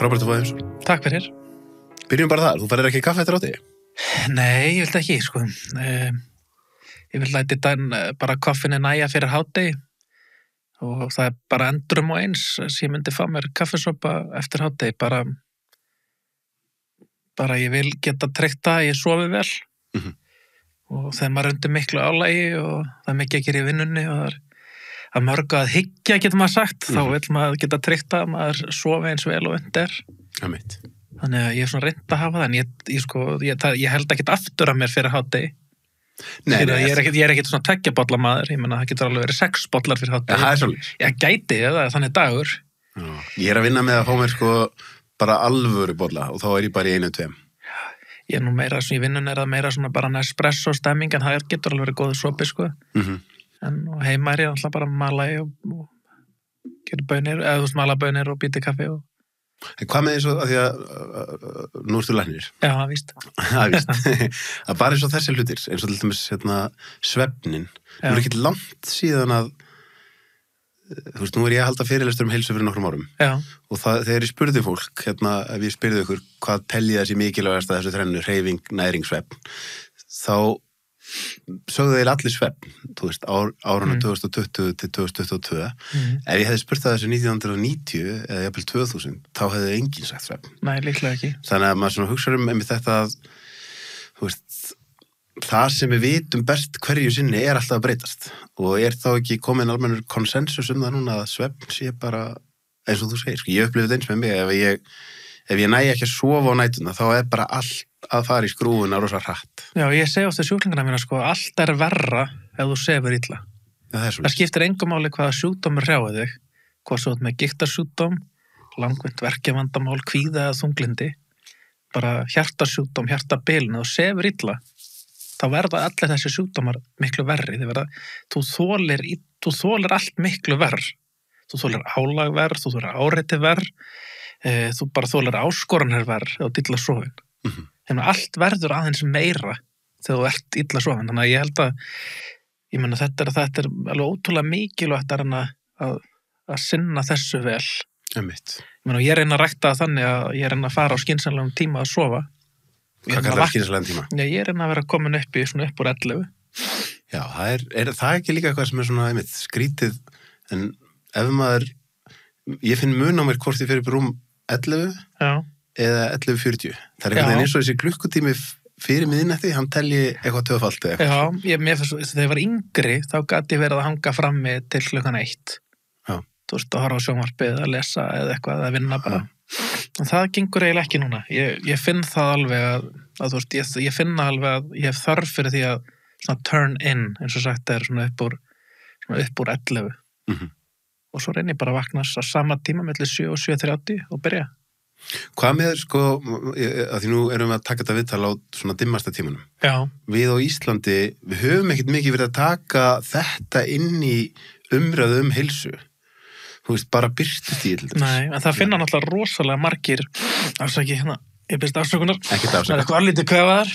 frábært að fá þeim. Takk fyrir. Byrjum bara þar, þú færir ekki kaffi eftir átti? Nei, ég vildi ekki, sko. Ég vil læti bara koffinni næja fyrir hádegi og það er bara endurum og eins sem ég myndi fá mér kaffisopa eftir hádegi, bara ég vil geta tryggt að ég sofi vel og þegar maður undir miklu álagi og það er mikið að gera í vinnunni og það er að mörgu að hyggja, getur maður sagt, þá vil maður geta tryggt að maður sofi eins vel og undir. Þannig að ég er svona reynd að hafa það, en ég held ekkert aftur að mér fyrir hádegi. Nei, ég er ekkert svona 2 bolla maður, ég menna það getur alveg verið 6 bollar fyrir hádegi. Það er svolítið. Ég gæti, það er þannig dagur. Já, ég er að vinna með að fá mér bara alvöru bolla og þá er ég bara í 1-2. Ég er nú meira, í vinnun er það meira svona bara Nespresso stemming, en það getur alveg verið góð sopi, sko. En heima er ég alltaf bara mala og gera bönir, eða mala bönir og býti kaffi og... En hvað með þessu, að því að nú ertu læknir? Já, það víst. Það víst. Að bara eins og þessi hlutir, eins og til dæmis svefnin. Nú er ekki langt síðan að, þú veist, nú er ég að halda fyrirlestur heilsu fyrir nokkrum árum. Já. Og þegar ég spurði fólk, ef ég spurði ykkur hvað telji þessi mikilvægast að þessu þrennu, hreyfing, næring, svefn, þá sögðu þeir allir svefn, þú veist, árunum 2020 til 2022. Ef ég hefði spurt það þessu 1990 eða jafnvel 2000, þá hefði enginn sagt svefn. Nei, líklega ekki. Þannig að maður svona hugsa einmitt þetta að, þú veist, það sem við vitum best hverju sinni er alltaf að breytast og er þá ekki komin almennur konsensus það núna að svefn sé bara eins og þú segir. Ég upplifði eins með mig, ef ég næ ekki að sofa á nætuna, þá er bara allt að fara í skrúfuna rosa hratt. Já, ég segi ofta sjúklingana mína, allt er verra ef þú sefur illa. Já, það skiptir engu máli hvaða sjúkdómur hrjáir þig, hvað svo með gigtarsjúkdóm, langvinnt verkjavandamál, kvíða eða þunglindi, bara hjartasjúkdóm, hjartabilun, ef þú sefur illa, þá verða allir þessi sjúkdómar miklu verri. Þú þolir allt miklu verr. Þú þolir álag verr, þú þolir áreiti verr, þú bara þolir áskoranir verr og illa sofin. Þannig að allt verður aðeins meira þegar þú ert illa sofin. Þannig að ég held að, ég meina þetta er alveg ótrúlega mikilvægt að sinna þessu vel. Ég reyna að rækta þannig að ég reyna að fara á skynsamlegum tíma að sofa. Hvað kallar skynsamlegum tíma? Ég reyna að vera komin upp úr 11. Já, er það ekki líka eitthvað sem er svona skrítið, en ef maður, ég finn mun á mér hvort ég fyrir rúm 11 eða 11:40. Það er eitthvað eins og þessi klukkutími fyrir miðnætti, hann telji eitthvað töfald eða eitthvað. Já, þegar ég var yngri, þá gat ég verið að hanga frammi til klukkan 1. Já. Þú veist, að horfa á sjónvarpið, að lesa eða eitthvað, að vinna bara. En það gengur eiginlega ekki núna. Ég finn það alveg að þú veist, ég finna alveg að ég hef þörf fyrir því að svona turn in, eins og sagt er svona upp úr 11. Og svo reyni ég bara að vakna á sama tíma milli 7 og 7:30 og byrja. Hvað með, að því nú erum við að taka þetta viðtal á svona dimmasta tímanum. Já. Við á Íslandi, við höfum ekkert mikið verið að taka þetta inn í umræðu heilsu. Þú veist, bara birtist í til þess. Nei, en það finna náttúrulega rosalega margir, afsaki hérna, ég byrst afsökunar. Ekkert afsökunar. Það er eitthvað allítið kvefaðar.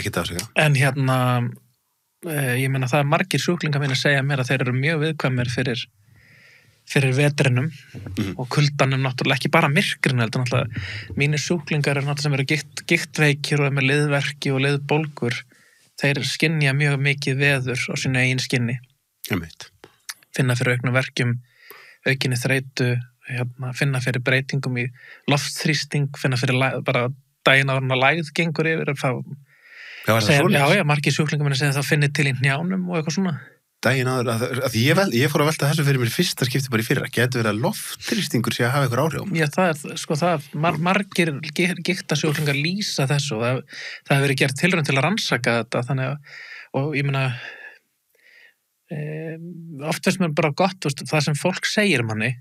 Ekkert afsökunar. En ég meina það er margir sjúklingar mín að segja mér að þeir eru mjög viðkvæmir fyrir vetrinum og kuldanum náttúrulega, ekki bara myrkrinu heldur náttúrulega. Mínir sjúklingar náttúrulega sem eru giktveikir og með liðverki og liðbólgur, þeir skynja mjög mikið veður á sínu eigin skynni. Finna fyrir auknum verkjum, aukinni þreytu, finna fyrir breytingum í loftþrýsting, finna fyrir bara daginn áður að lægð gengur yfir. Já, margir sjúklingar minni segja það finnir til í hnjánum og eitthvað svona. Daginn áður, að ég fór að velta þessu fyrir mér fyrsta skipti bara í fyrra, getur verið að loftþrýstingur sé að hafa eitthvað áhrif? Já, það er margir gigtasjúklingar lýsa þessu og það hefur verið gert tilraun til að rannsaka þetta, þannig að, og ég meina, oft finnst mér bara gott, veist, það sem fólk segir manni,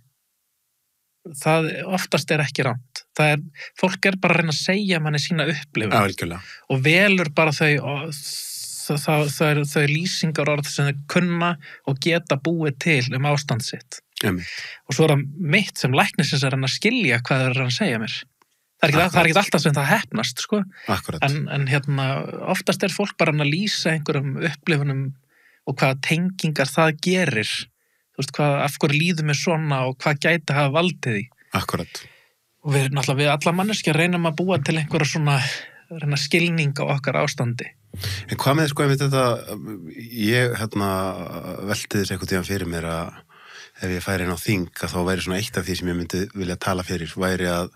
það oftast er ekki rangt. Fólk er bara að reyna að segja manni sína upplifun og velur bara þau lýsingar orð sem þau kunna og geta búið til ástand sitt. Og svo er það mitt sem læknisins að reyna að skilja hvað þau eru að segja mér. Það er ekki alltaf sem það heppnast, sko. En oftast er fólk bara að lýsa einhverjum upplifunum og hvaða tengingar það gerir. Þú veist, af hverju líður mér svona og hvað gæti hafa valdið því. Og við náttúrulega við alla manneskja reynum að búa til einhverja svona reyna skilning á okkar ástandi. En hvað með sko einmitt þetta, ég velti þess eitthvað tíðan fyrir mér að ef ég færi inn á þing að þá væri svona eitt af því sem ég myndi vilja tala fyrir, væri að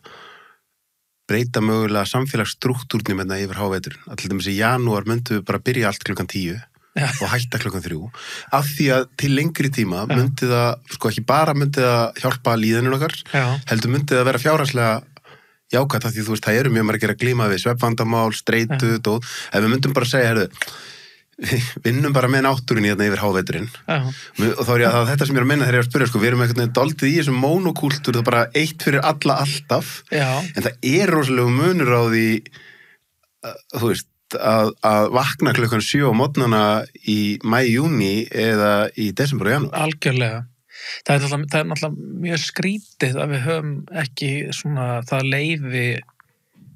breyta mögulega samfélagsstruktúrnum yfir háveturinn. Að til dæmis í janúar myndum við bara byrja allt 10:00 og hætta 3:00. Af því að til lengri tíma myndi það, sko ekki bara myndi það hjálpa líðanir okkar, heldur myndi það vera fjárhagslega jákvætt af því þú veist, það eru mjög margir að glíma við svefnvandamál, streitu og ef við myndum bara segja, heyrðu, vinnum bara með náttúrunni yfir háveturinn og þá er ég að þetta sem ég er að minna þegar ég er að spyrja, sko, við erum eitthvað dálítið í þessum mónokúltúr, það er bara eitt fyrir alla alltaf, en það er rosalega munur á því þú veist, að vakna 7:00 á morgnana í maí, júní eða í desember og janúar. Algjörlega. Það er náttúrulega mjög skrítið að við höfum ekki svona það leyfi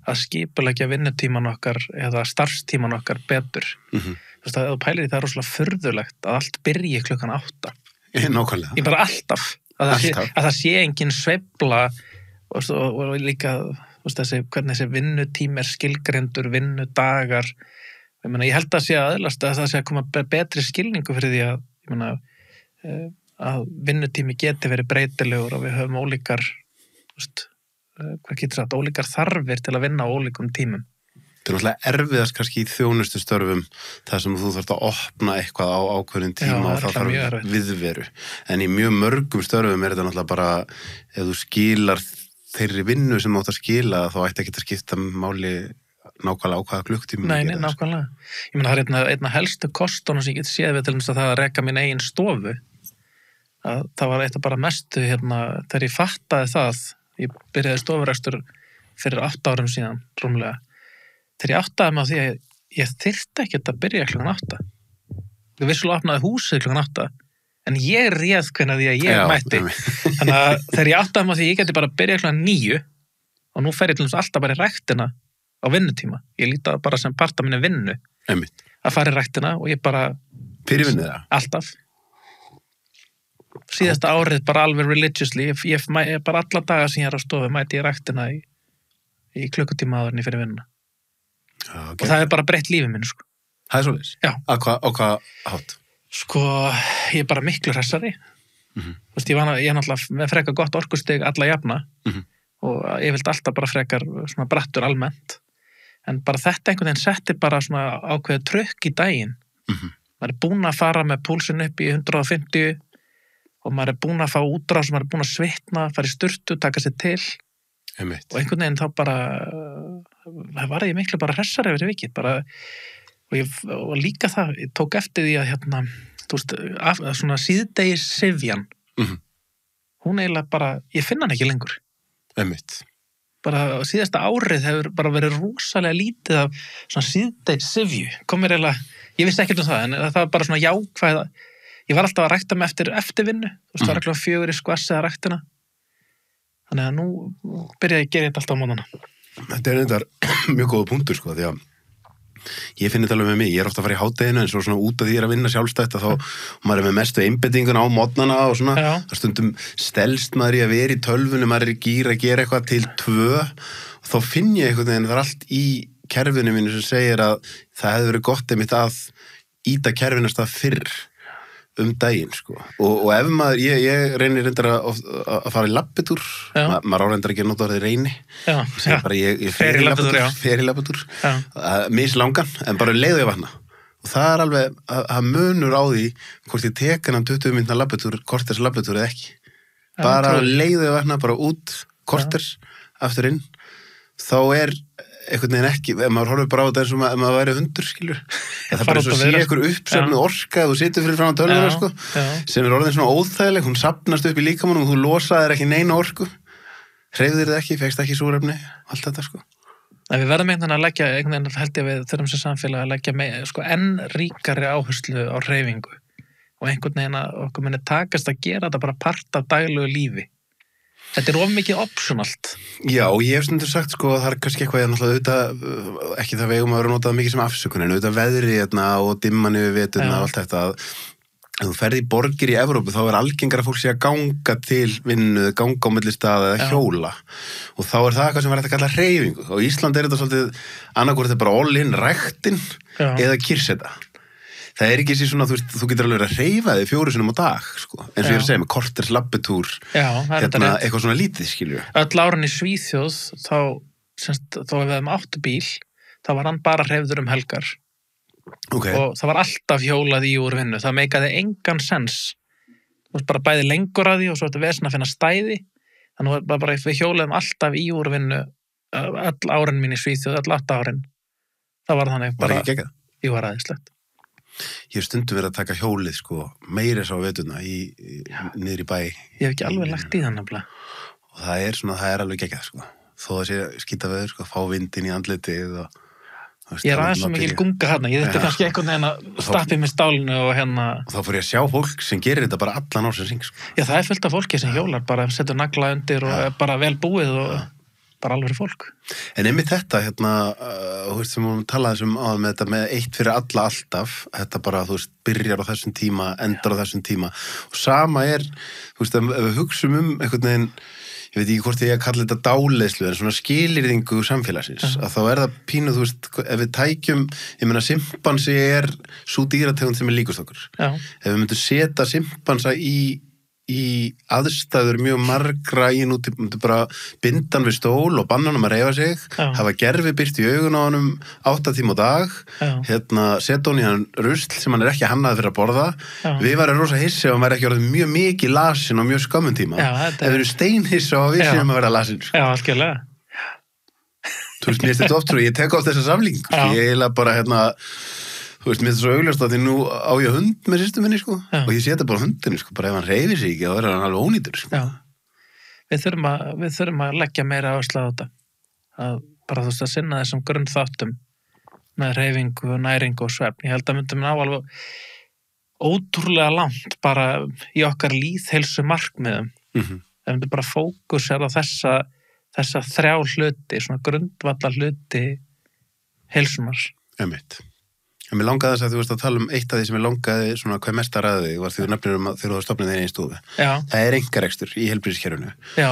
að skipuleggja vinnutíman okkar eða starfstíman okkar betur. Þú veist að þú pælir því það er rosalega furðulegt að allt byrji 8:00. Nákvæmlega. Ég bara alltaf. Að það sé engin sveifla og líka hvernig þessi vinnutími er skilgreindur, vinnudagar. Ég held að sé aðlast að það sé að koma betri skilningu fyrir því að vinnutími geti verið breytilegur og við höfum ólíkar ólíkar þarfir til að vinna á ólíkum tímum. Það er náttúrulega erfiðast kannski í þjónustu störfum þar sem þú þarft að opna eitthvað á ákveðin tíma og það þarf viðveru. En í mjög mörgum störfum er þetta náttúrulega bara ef þú skilar þeirri vinnu sem þú átt að skila þá ætti ekki að skipta máli nákvæmlega á hvaða klukktíma. Nei, nákvæmlega. Ég meina það er einna helstu kostunum sem ég get séð við til þess að það að reka mín eigin stofu. Það var eitt af bara mestu þegar ég fattaði það, ég byrjaði stofurekstur fyrir 8 árum síðan, rúmlega. Þegar ég áttaði mig á því að ég þyrfti ekkert að byrja 8:00. Ég vissulega opnaði húsið 8:00, en ég réð hvenær því að ég mætti. Þannig að þegar ég áttaði mig á því að ég geti bara að byrja 9:00 og nú fer ég til þess alltaf bara í ræktina á vinnutíma. Ég líti það bara sem part af minni vinnu. Að fara í ræktina og ég bara... Fyrir vinnið það? Alltaf. Síðasta árið bara alveg religiously. Ég bara alla daga sem ég er á stofu mæti ég ræktina í klukkutíma áðurinn fyrir vinnuna. Og það er bara breytt lífið minn, sko. Það er svoleiðis? Já. Á hvað hátt? Sko, ég er bara miklu hressari. Þú veist, ég er náttúrulega með frekar gott orkustig alla jafna og ég vildi alltaf bara frekar svona brattur almennt. En bara þetta einhvern veginn setti bara svona ákveðið trukk í daginn. Maður er búinn að fara með púlsinn upp í 150 og maður er búinn að fá útrás, maður er búinn að svitna, fara í sturtu, taka sér til. Og einhvern veginn þá bara var ég miklu bara hressari yfir vikið bara, og líka það, ég tók eftir því að þú veist, svona síðdegis sifjan hún eiginlega bara, ég finn hann ekki lengur bara síðasta árið hefur bara verið rosalega lítið af svona síðdegis sifju komir eiginlega, ég vissi ekkert það en það var bara svona jákvæð ég var alltaf að rækta mig eftirvinnu þú veist, það var ekki 4 í skvassið að ræktina þannig að nú byrjaði ég að gera þetta alltaf á móðana. Þetta er þetta mjög góða punktur, sko, því að ég finn þetta alveg með mig, ég er ofta að fara í hádeginu en svo svona út af því ég er að vinna sjálfstætt að þá maður er með mestu einbeitingun á mótnana og svona, það stundum stelst maður í að vera í tölvunni, maður er í gír að gera eitthvað til 2 og þá finn ég einhvern veginn, það er allt í kerfinu mínu sem segir að það hefði verið gott einmitt að íta kerfinast að fyrr daginn, sko. Og ef maður, ég reynir reyndar að fara í labbitúr, maður árendar ekki að nota orðið reyni, bara ég fer í labbitúr, mislangan, en bara leiðu ég vatna. Og það er alveg að munur á því hvort ég tek hennan 20 mínútna labbitúr, korters labbitúr eða ekki. Bara leiðu ég vatna, bara út, korters, aftur inn, þá er einhvern veginn ekki, ef maður horfir bara á þetta eins og maður væri hundur, skilur. Það er bara eins og sé einhver uppsöfnu orka ef þú situr fyrir fram á tölvuna, sko, sem er orðin svona óþægileg, hún safnast upp í líkamanum og þú losaðir ekki neina orku, hreyfðir þið ekki, fegst ekki súrefni, allt þetta, sko. Við verðum einhvern veginn að leggja, einhvern veginn held ég við þurfum sem samfélag að leggja sko enn ríkari áherslu á hreyfingu og einhvern veginn að okkur muni takast að gera þetta bara part af daglegu lífi. Þetta er of mikið optionalt. Já, og ég hef stundur sagt, sko, það er kannski eitthvað ég náttúrulega auðvitað, ekki það vegum að vera notað mikið sem afsökun, en auðvitað veðri og dimman yfir veturna og allt þetta, ef þú ferð í borgir í Evrópu þá algengara fólk sé að ganga til vinnu, ganga á milli staða eða hjóla og þá það eitthvað sem hægt að kalla hreyfingu og í Íslandi þetta svolítið annarkvort bara all-in ræktin eða kyrrseta. Það ekki sér svona, þú getur alveg að hreyfa þig 4 sinnum á dag, sko, eins og ég að segja með korters labbitúr, eitthvað svona lítið, skilju. Öll árin í Svíþjóð, þá ef við hefum áttu bíl, þá var hann bara hreyfður helgar. Okay. Og það var alltaf hjólað í úr vinnu, það meikaði engan sens. Þú veist bara bæði lengur að því og svo þetta vesna að finna stæði, þannig að bara við hjólaðum alltaf í úr vinnu, öll árin mín í Svíþjóð, öll 8 árin. Það var þannig bara, ég var aðeinslegt. Ég hef stundum verið að taka hjólið, sko, meira sá vetuna niður í bæ. Ég hef ekki alveg lagt í þannig. Og það er alveg geggjað, sko. Þó að sé skýta veður, sko, fá vindin í andlitið og... Ég aðeins svo mikil gunga hérna, ég þetta kannski einhvern veginn að stappið með stálinu og hérna... Og þá fór ég að sjá fólk sem gerir þetta bara allan ársins hring, sko. Já, það fullt af fólki sem hjólar, bara setur nagla undir og bara vel búið og... bara alveg fólk. En einmitt þetta, sem við talaðum með þetta með eitt fyrir alla alltaf, þetta bara, byrjar á þessum tíma, endar á þessum tíma. Og sama ef við hugsum einhvern veginn, ég veit ekki hvort ég að kalla þetta dáleiðslu, en svona skilyrðingu samfélagsins, að þá það pínu, ef við tækjum, ég meina simpansi svo dýrategund sem líkust okkur. Já. Ef við myndum setja simpansa í aðstæður mjög margra í núti, bara bindan við stól og banna hann að reyfa sig, hafa gervibyrt í augun á honum 8 tíma á dag, setja hann í hann rusl sem hann ekki hannaði fyrir að borða. Við varum rosa hissi ef hann væri ekki orðið mjög mikið lasin og mjög skömmun tíma. Ef við erum steinhissi og við séum að vera lasin. Já, algjörlega. Þú veist, mér finnst þetta oft trú, ég tek á þessa samlíking, ég eiginlega bara þú veist, mér finnst þetta svo augljóst að því nú á ég hund með systur minni, sko, og ég seta bara hundinni, sko, bara ef hann hreyfir sig ekki, þá hann alveg ónýtur, sko. Já, við þurfum að leggja meira áherslu á þetta, að bara þú veist að sinna þessum grunnþáttum með hreyfingu, næringu og svefn. Ég held að myndum ná alveg ótrúlega langt bara í okkar lýðheilsu markmiðum. Það myndum bara fókusera á þessa 3 hluti, svona grundvallar hluti heilsunar. Einmitt. En mér langaði þess að þú veist að tala eitt af því sem ég langaði svona hvað mest að ræði var því þú nefnir þegar þú var stofnið þeirri í stofu. Já. Það einkarekstur í heilbrigðiskerfinu. Já.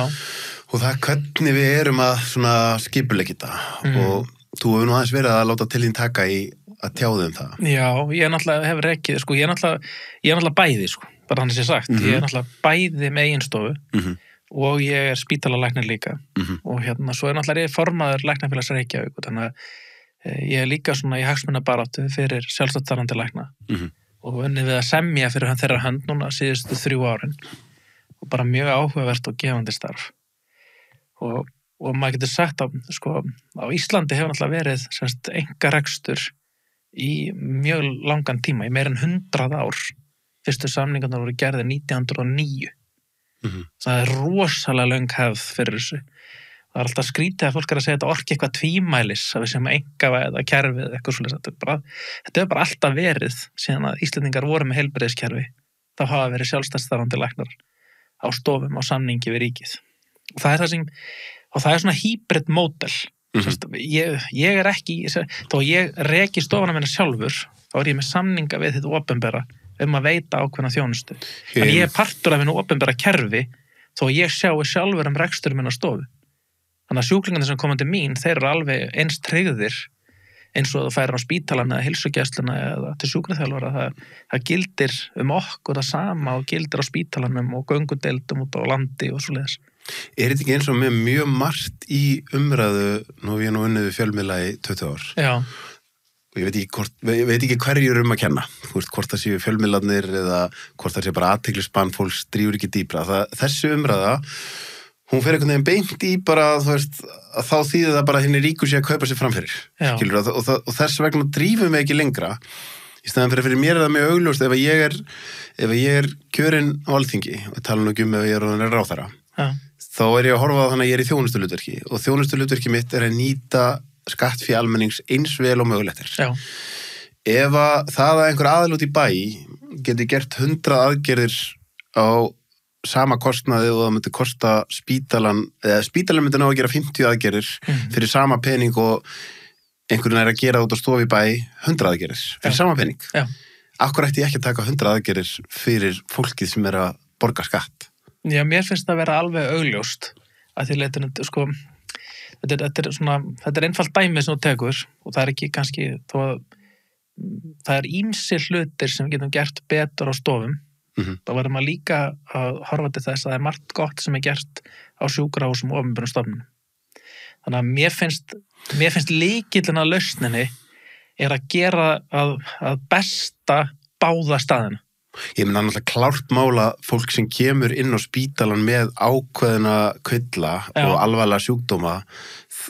Og það hvernig við erum að svona skipuleggja þetta og þú hefur nú aðeins verið að láta til þín taka í að tjáðu það. Já, ég náttúrulega hef rekið, sko, ég náttúrulega bæði, sko, bara hann sé sagt. Ég náttúrulega bæði með eigin stofu og ég spítalalæknir líka og svo náttúrulega ég formaður Læknafélags Reykjavík, þannig að ég líka svona í hagsmunabaráttu fyrir sjálfstætt starfandi lækna og unnið við að semja fyrir þeirra hönd núna síðustu 3 árin og bara mjög áhugavert og gefandi starf og maður getur sagt að sko á Íslandi hefur náttúrulega verið einkarekstur í mjög langan tíma, í meir en 100 ár. Fyrstu samningarnar voru gerðir 1909. Það rosalega löng hefð fyrir þessu. Það alltaf skrítið að fólk að segja þetta orki eitthvað tvímælis að við sem einkavæða kerfið eða eitthvað svolítið. Þetta hefur bara alltaf verið síðan að Íslendingar voru með heilbrigðiskerfi. Þá hafa verið sjálfstætt starfandi læknar á stofum á samningi við ríkið. Og það er svona hybrid módel. Ég ekki, þó ég reki stofana minna sjálfur, þá ég með samninga við þetta opinbera að veita ákveðna þjónustu. Þannig ég partur af einu opinbera kerfi þó ég sjái sjálfur rekstur minna stofu. Þannig að sjúklingarnir sem koma til mín, þeir eru alveg eins tryggðir eins og það færir á spítalan eða heilsugæsluna eða til sjúkraþjálfara. Það gildir okkur það sama og gildir á spítalanum og göngudeildum út á landi og svoleiðis. Þetta ekki eins og með mjög margt í umræðu, nú ég unnið við fjölmiðla í 20 ár. Já. Og ég veit ekki hverjur að kenna, hvort það séu fjölmiðlarnir eða hvort það séu bara athyglisbann, fólks drífur ekki dýpra. Þessi umræða, hún fer einhvern veginn beint í bara, að þá þýðir það bara hinni ríku sé að kaupa sér framfyrir. Skilur, og þess vegna drífum við ekki lengra. Í staðan fyrir mér er það mjög augljóst ef ég er kjörinn á Alþingi, og tala nú ekki ef ég er orðinn ráðherra, þá er ég að horfa á þannig að ég er í þjónustuhlutverki og þjónustuhlutverki mitt er að nýta skattfé almennings eins vel og mögulegt er. Ef það að einhver aðil út í bæ geti gert 100 aðgerðir á sama kostnaði og það myndi kosta spítalan myndi ná að gera 50 aðgerðir fyrir sama pening og einhverjum að gera út á stofu í bæ 100 aðgerðir fyrir sama pening. Akkur ætti ég ekki að taka 100 aðgerðir fyrir fólkið sem að borga skatt? Já, mér finnst það að vera alveg augljóst að því leitinu, sko, þetta er einfalt dæmi sem þú tekur og það er ekki kannski, þó að það er ýmsir hlutir sem við getum gert betur á stofum. Þá verður maður líka að horfa til þess að það er margt gott sem er gert á sjúkrahúsum og opinberum stofnunum. Þannig að mér finnst lykillinn að lausninni er að gera að besta báða staðina. Ég meina náttúrulega klárt mála fólk sem kemur inn á spítalan með ákveðina kvilla og alvarlega sjúkdóma,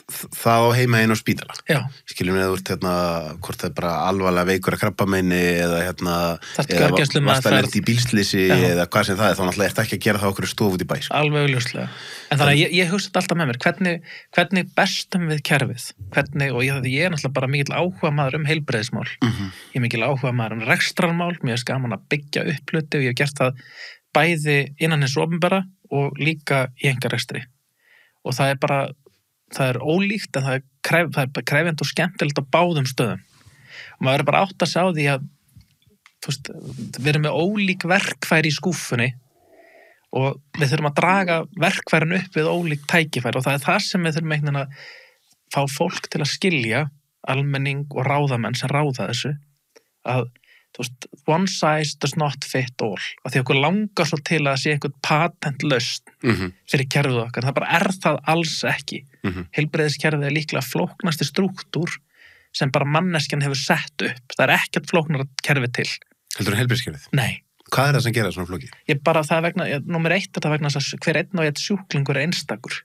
það á heima inn á spítala. Já. Skiljum við að þú ert hvort það er bara alvarlega veikur að krabbameini eða varst að lenda í bílslýsi eða hvað sem það er, þá náttúrulega ert ekki að gera það okkur stof út í bæ. Alveg augljóslega. En þannig að ég hugsa þetta alltaf með mér, hvernig bestum við kerfið? Og ég er náttúrulega bara mikill áhuga maður heilbrigðismál. Ég er mikill áhuga maður rekstrarmál, mér er gaman að byggja upp hluti og ég hef gert það bæði innan hins opinbera og líka í einkarekstri. Og það er ólíkt en það er krefjandi og skemmtilegt á báðum stöðum. Og maður er bara átt að sjá því að við erum með ólík verkfæri í skúfunni og við þurfum að draga verkfærin upp við ólík tækifæri og það er það sem við þurfum einhvern veginn að fá fólk til að skilja, almenning og ráðamenn sem ráða þessu, að one size does not fit all, að því okkur langar svo til að sé einhvern patentlaust fyrir kerfið okkar, það bara það alls ekki. Heilbrigðiskerfið er líklega flóknasti strúktúr sem bara manneskjan hefur sett upp, það er ekkert flóknara kerfið til. Heldur heilbrigðiskerfið? Nei. Hvað er það sem gera svona flókið? Númer 1 er það vegna þess að hver einn og einn sjúklingur er einstakur.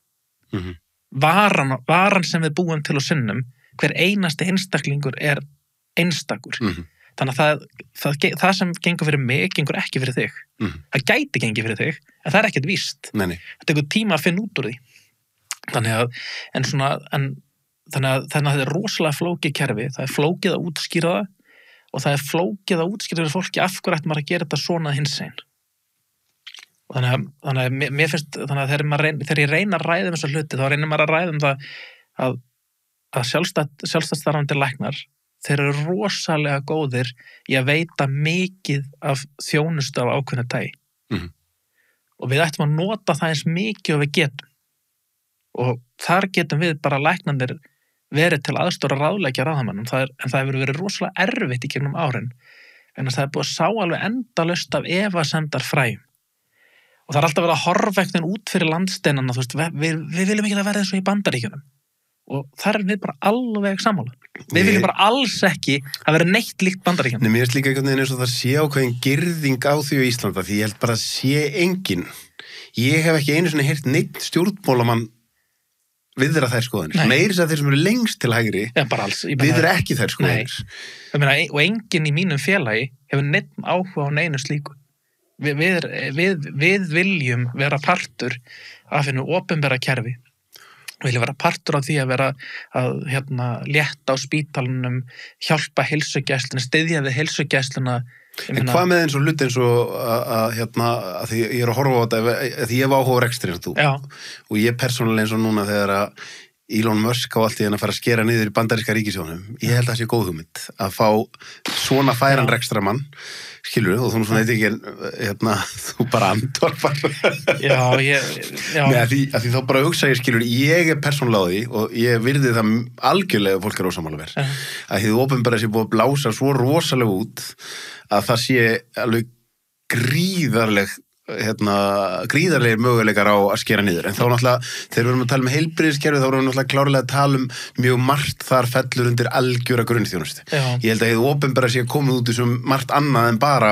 Varan sem við búum til og sinnum, hver einasti einstaklingur er einstakur. Þannig að það sem gengur fyrir mig, gengur ekki fyrir þig. Það gæti gengið fyrir þig, en það er ekkert víst. Nei. Það tekur tíma að finna út úr því. Þannig að það er rosalega flókið kerfi, það er flókið að útskýra það og það er flókið að útskýra fyrir fólki af hverju ætti maður að gera þetta svona hinsegin. Þannig að mér finnst, þegar ég reyna að ræða þessa hluti, þá reynir maður að ræða það að sjálfstætt starfandi læknar, þeir eru rosalega góðir í að veita mikið af þjónustu af ákveðnu tagi. Og við ættum að nota það eins mikið og við getum. Og þar getum við bara læknarnir verið til aðstóra ráðleggja ráðamannum, en það hefur verið rosalega erfitt í gegnum árin, en það er búið að sá alveg endalaust af efasemdar fræjum. Og það er alltaf verið að horfa ekkert út fyrir landsteinana, við viljum ekki að verða eins og í Bandaríkjunum. Og þar er við bara alveg sammála. Við viljum bara alls ekki að vera neitt líkt Bandaríkjunum. Nei, mér er líka einhvern veginn eins og það sé ákveðin girðing á því á Íslanda, því ég held bara að sé engin. Ég hef ekki einu svona heyrt neitt stjórnmálamann viðra þær skoðanir. Meira þess að þeir sem eru lengst til hægri viðra ekki þær skoðanir. Og enginn í mínum félagi hefur neitt áhuga á neinu slíku. Við viljum vera partur af hennu opinbera kerfi. Við viljum vera partur á því að vera að létta á spítalunum, hjálpa heilsugæsluna, styðja við heilsugæsluna. En hvað með eins og hluti eins og að því ég er að horfa á þetta, því ég var áhuga á rekstri eins og þú. Já. Og ég persónulega eins og núna þegar að Elon Musk á allt í að fara að skera niður í bandaríska ríkisjónum. Ég held að það sé góð hugmynd að fá svona færan rekstramann, skilur þú, og þú svona eitthvað ekki, þú bara andvarpar. Já. Nei, að því þá bara hugsa ég, skilur, ég er persónulega á því og ég virði það algjörlega fólk er ósammála verð. Að því þú opinbera sé búið að blása svo rosalega út að það sé alveg gríðarlegir möguleikar á að skera niður, en þá náttúrulega þegar við erum að tala um heilbrigðiskerfi þá erum við náttúrulega klárlega að tala um mjög margt þar fellur undir algjöra grunnþjónustu. Ég held að hið opinbera sé komið út sem margt annað en bara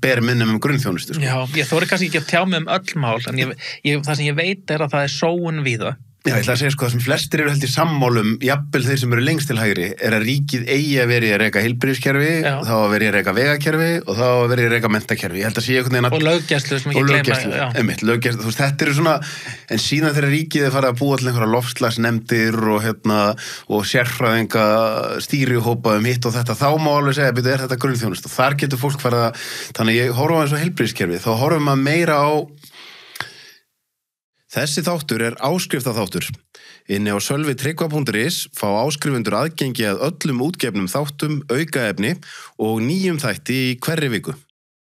ber minnum grunnþjónustu. Sko. Já, ég þori kannski ekki að tjá mig öll mál, en það sem ég veit er að það er sóun víða. Já, ég ætla að segja það sem flestir eru held í sammálum, jafnvel þeir sem eru lengst til hægri, er að ríkið eigi að vera í að reka heilbrigðiskerfi, þá að vera í að reka vegakerfi og þá að vera í að reka menntakerfi. Ég held að sé einhvern veginn að... Og löggæslu sem ekki gleyma. Löggæslu, þú veist, þetta eru svona, en síðan þegar ríkið er farið að búa til einhverja loftslagsnefndir og sérfræðinga stýrihópa hitt og þetta, þá má alveg segja, byrju, er þetta grunnþjónusta? Þar getur fólk farið að, þannig ég horfa á eins og heilbrigðiskerfi, þá horfum maður meira á Þessi þáttur áskriftaþáttur. Inni á sölvitryggva.is fá áskrifundur aðgengi að öllum útgefnum þáttum, aukaefni og nýjum þætti í hverri viku.